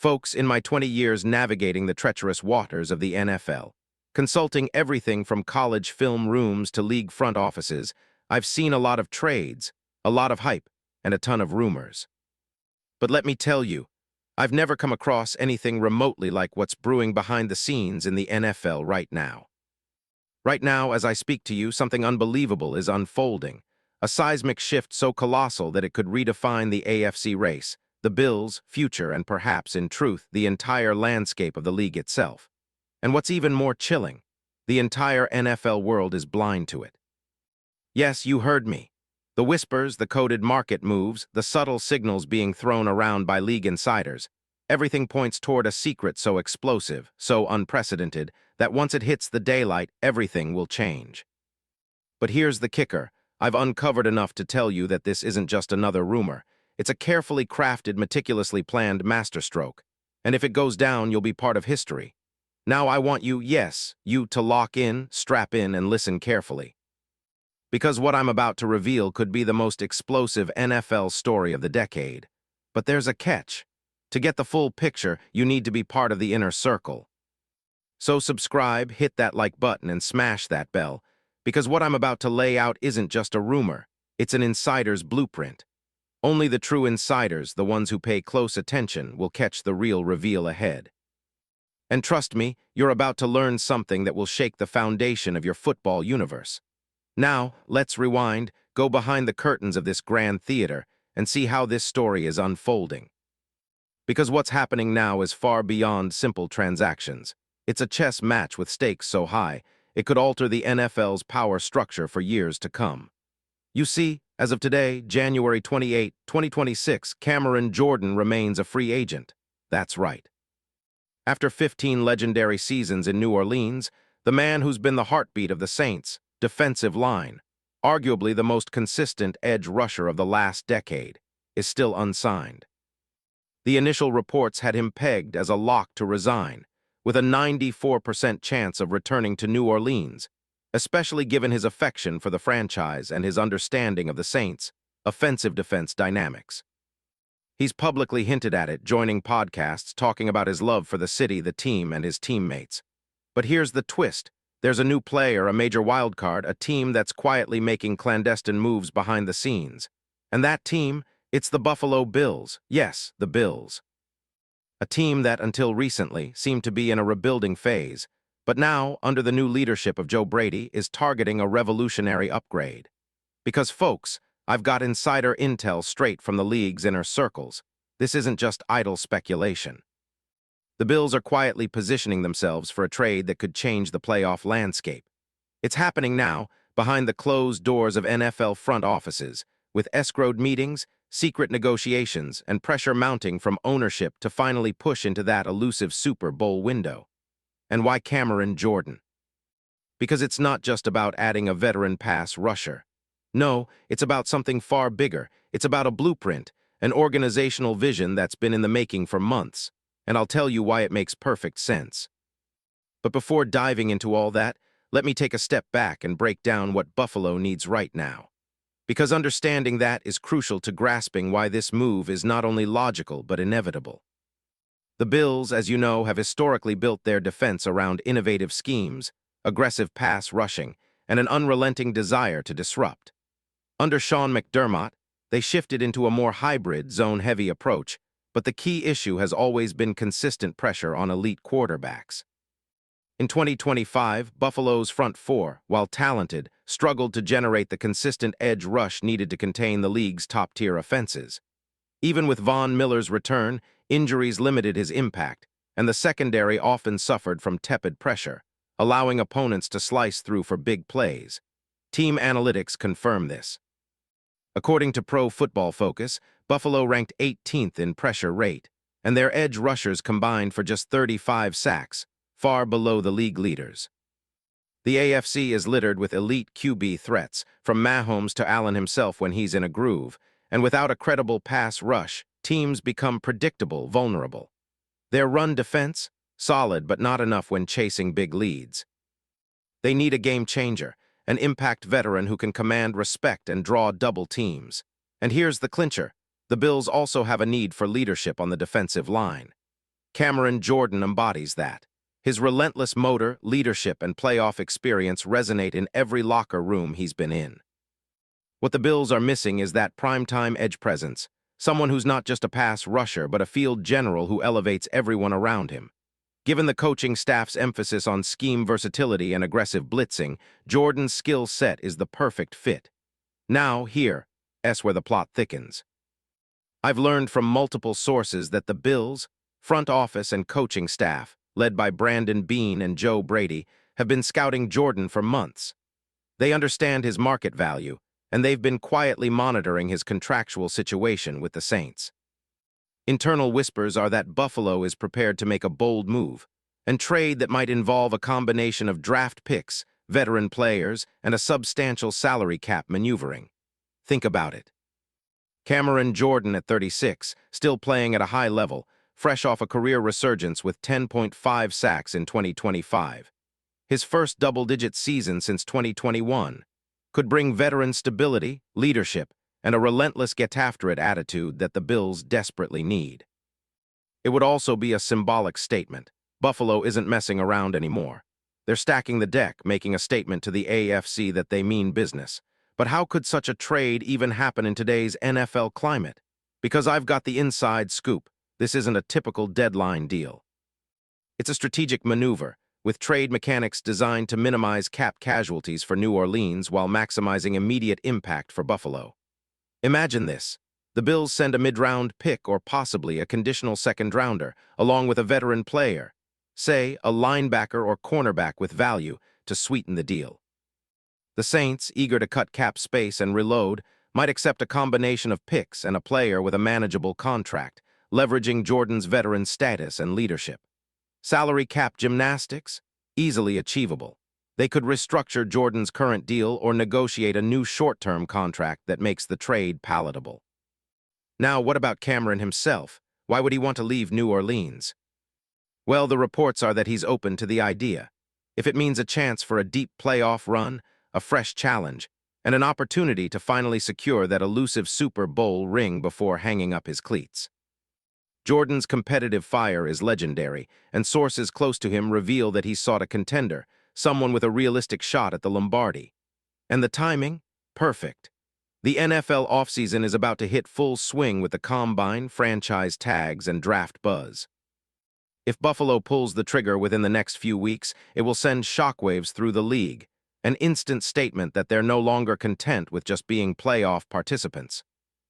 Folks, in my 20 years navigating the treacherous waters of the NFL, consulting everything from college film rooms to league front offices, I've seen a lot of trades, a lot of hype, and a ton of rumors. But let me tell you, I've never come across anything remotely like what's brewing behind the scenes in the NFL right now. Right now, as I speak to you, something unbelievable is unfolding, a seismic shift so colossal that it could redefine the AFC race, the Bills' future, and perhaps, in truth, the entire landscape of the league itself. And what's even more chilling, the entire NFL world is blind to it. Yes, you heard me. The whispers, the coded market moves, the subtle signals being thrown around by league insiders, everything points toward a secret so explosive, so unprecedented, that once it hits the daylight, everything will change. But here's the kicker. I've uncovered enough to tell you that this isn't just another rumor. It's a carefully crafted, meticulously planned masterstroke. And if it goes down, you'll be part of history. Now I want you, yes, you to lock in, strap in, and listen carefully. Because what I'm about to reveal could be the most explosive NFL story of the decade. But there's a catch. To get the full picture, you need to be part of the inner circle. So subscribe, hit that like button, and smash that bell, because what I'm about to lay out isn't just a rumor, it's an insider's blueprint. Only the true insiders, the ones who pay close attention, will catch the real reveal ahead. And trust me, you're about to learn something that will shake the foundation of your football universe. Now, let's rewind, go behind the curtains of this grand theater, and see how this story is unfolding. Because what's happening now is far beyond simple transactions. It's a chess match with stakes so high, it could alter the NFL's power structure for years to come. You see, as of today, January 28, 2026, Cameron Jordan remains a free agent. That's right. After 15 legendary seasons in New Orleans, the man who's been the heartbeat of the Saints' defensive line, arguably the most consistent edge rusher of the last decade, is still unsigned. The initial reports had him pegged as a lock to resign, with a 94% chance of returning to New Orleans, especially given his affection for the franchise and his understanding of the Saints' offensive-defense dynamics. He's publicly hinted at it, joining podcasts talking about his love for the city, the team, and his teammates. But here's the twist. There's a new player, a major wildcard, a team that's quietly making clandestine moves behind the scenes. And that team, it's the Buffalo Bills. Yes, the Bills. A team that, until recently, seemed to be in a rebuilding phase, but now, under the new leadership of Joe Brady, is targeting a revolutionary upgrade. Because, folks, I've got insider intel straight from the league's inner circles. This isn't just idle speculation. The Bills are quietly positioning themselves for a trade that could change the playoff landscape. It's happening now, behind the closed doors of NFL front offices, with escrowed meetings, secret negotiations, and pressure mounting from ownership to finally push into that elusive Super Bowl window. And why Cameron Jordan? Because it's not just about adding a veteran pass rusher. No, it's about something far bigger. It's about a blueprint, an organizational vision that's been in the making for months. And I'll tell you why it makes perfect sense. But before diving into all that, let me take a step back and break down what Buffalo needs right now. Because understanding that is crucial to grasping why this move is not only logical but inevitable. The Bills, as you know, have historically built their defense around innovative schemes, aggressive pass rushing, and an unrelenting desire to disrupt. Under Sean McDermott, they shifted into a more hybrid, zone-heavy approach, but the key issue has always been consistent pressure on elite quarterbacks. In 2025, Buffalo's front four, while talented, struggled to generate the consistent edge rush needed to contain the league's top-tier offenses. Even with Von Miller's return, injuries limited his impact, and the secondary often suffered from tepid pressure, allowing opponents to slice through for big plays. Team analytics confirm this. According to Pro Football Focus, Buffalo ranked 18th in pressure rate, and their edge rushers combined for just 35 sacks, far below the league leaders. The AFC is littered with elite QB threats, from Mahomes to Allen himself when he's in a groove, and without a credible pass rush, teams become predictable, vulnerable. Their run defense? Solid, but not enough when chasing big leads. They need a game changer, an impact veteran who can command respect and draw double teams. And here's the clincher. The Bills also have a need for leadership on the defensive line. Cameron Jordan embodies that. His relentless motor, leadership, and playoff experience resonate in every locker room he's been in. What the Bills are missing is that primetime edge presence, someone who's not just a pass rusher but a field general who elevates everyone around him. Given the coaching staff's emphasis on scheme versatility and aggressive blitzing, Jordan's skill set is the perfect fit. Now, here's where the plot thickens. I've learned from multiple sources that the Bills, front office and coaching staff, led by Brandon Beane and Joe Brady, have been scouting Jordan for months. They understand his market value, and they've been quietly monitoring his contractual situation with the Saints. Internal whispers are that Buffalo is prepared to make a bold move, and trade that might involve a combination of draft picks, veteran players, and a substantial salary cap maneuvering. Think about it. Cameron Jordan at 36, still playing at a high level, fresh off a career resurgence with 10.5 sacks in 2025. His first double-digit season since 2021, could bring veteran stability, leadership, and a relentless get-after-it attitude that the Bills desperately need. It would also be a symbolic statement. Buffalo isn't messing around anymore. They're stacking the deck, making a statement to the AFC that they mean business. But how could such a trade even happen in today's NFL climate? Because I've got the inside scoop. This isn't a typical deadline deal. It's a strategic maneuver, with trade mechanics designed to minimize cap casualties for New Orleans while maximizing immediate impact for Buffalo. Imagine this. The Bills send a mid-round pick or possibly a conditional second-rounder, along with a veteran player, say a linebacker or cornerback with value, to sweeten the deal. The Saints, eager to cut cap space and reload, might accept a combination of picks and a player with a manageable contract, leveraging Jordan's veteran status and leadership. Salary cap gymnastics? Easily achievable. They could restructure Jordan's current deal or negotiate a new short-term contract that makes the trade palatable. Now, what about Cameron himself? Why would he want to leave New Orleans? Well, the reports are that he's open to the idea. If it means a chance for a deep playoff run, a fresh challenge, and an opportunity to finally secure that elusive Super Bowl ring before hanging up his cleats. Jordan's competitive fire is legendary, and sources close to him reveal that he sought a contender, someone with a realistic shot at the Lombardi. And the timing? Perfect. The NFL offseason is about to hit full swing with the combine, franchise tags, and draft buzz. If Buffalo pulls the trigger within the next few weeks, it will send shockwaves through the league, an instant statement that they're no longer content with just being playoff participants.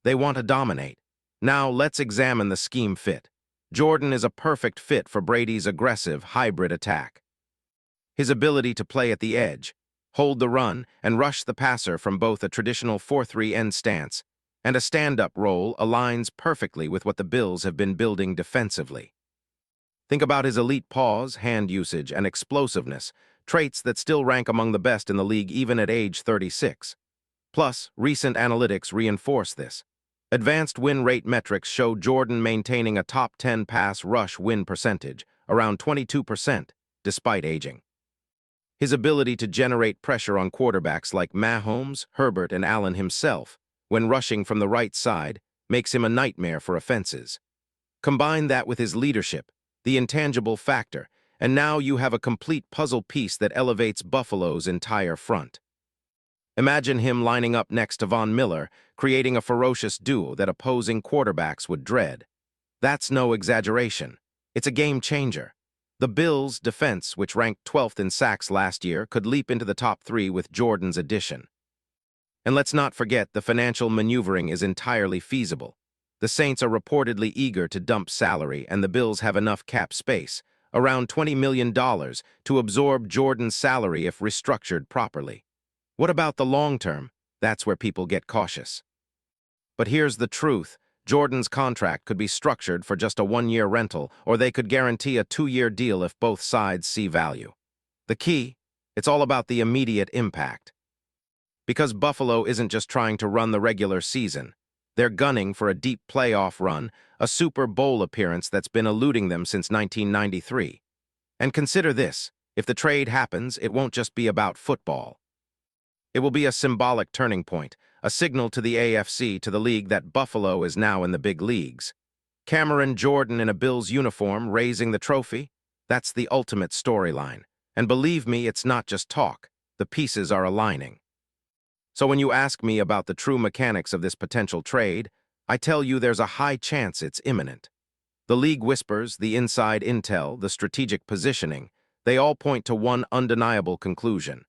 They want to dominate. Now, let's examine the scheme fit. Jordan is a perfect fit for Brady's aggressive, hybrid attack. His ability to play at the edge, hold the run, and rush the passer from both a traditional 4-3 end stance and a stand-up role aligns perfectly with what the Bills have been building defensively. Think about his elite pause, hand usage, and explosiveness, traits that still rank among the best in the league even at age 36. Plus, recent analytics reinforce this. Advanced win rate metrics show Jordan maintaining a top 10 pass rush win percentage, around 22%, despite aging. His ability to generate pressure on quarterbacks like Mahomes, Herbert, and Allen himself, when rushing from the right side, makes him a nightmare for offenses. Combine that with his leadership, the intangible factor, and now you have a complete puzzle piece that elevates Buffalo's entire front. Imagine him lining up next to Von Miller, creating a ferocious duo that opposing quarterbacks would dread. That's no exaggeration. It's a game changer. The Bills' defense, which ranked 12th in sacks last year, could leap into the top 3 with Jordan's addition. And let's not forget the financial maneuvering is entirely feasible. The Saints are reportedly eager to dump salary, and the Bills have enough cap space, around $20 million, to absorb Jordan's salary if restructured properly. What about the long term? That's where people get cautious. But here's the truth. Jordan's contract could be structured for just a 1-year rental, or they could guarantee a 2-year deal if both sides see value. The key? It's all about the immediate impact. Because Buffalo isn't just trying to run the regular season. They're gunning for a deep playoff run, a Super Bowl appearance that's been eluding them since 1993. And consider this, if the trade happens, it won't just be about football. It will be a symbolic turning point, a signal to the AFC, to the league, that Buffalo is now in the big leagues. Cameron Jordan in a Bills uniform raising the trophy? That's the ultimate storyline. And believe me, it's not just talk. The pieces are aligning. So when you ask me about the true mechanics of this potential trade, I tell you there's a high chance it's imminent. The league whispers, the inside intel, the strategic positioning, they all point to one undeniable conclusion.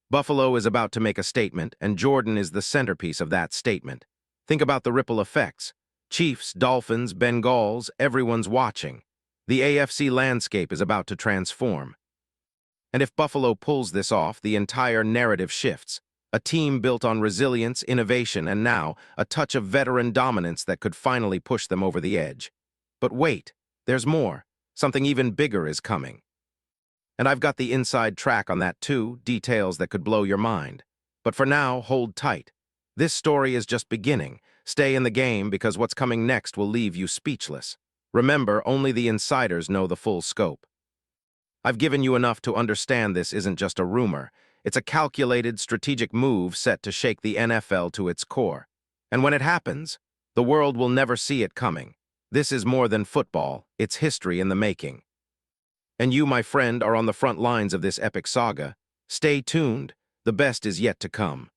Buffalo is about to make a statement, and Jordan is the centerpiece of that statement. Think about the ripple effects. Chiefs, Dolphins, Bengals, everyone's watching. The AFC landscape is about to transform. And if Buffalo pulls this off, the entire narrative shifts. A team built on resilience, innovation, and now a touch of veteran dominance that could finally push them over the edge. But wait, there's more. Something even bigger is coming. And I've got the inside track on that too, details that could blow your mind. But for now, hold tight. This story is just beginning. Stay in the game because what's coming next will leave you speechless. Remember, only the insiders know the full scope. I've given you enough to understand this isn't just a rumor. It's a calculated, strategic move set to shake the NFL to its core. And when it happens, the world will never see it coming. This is more than football, it's history in the making. And you, my friend, are on the front lines of this epic saga. Stay tuned, the best is yet to come.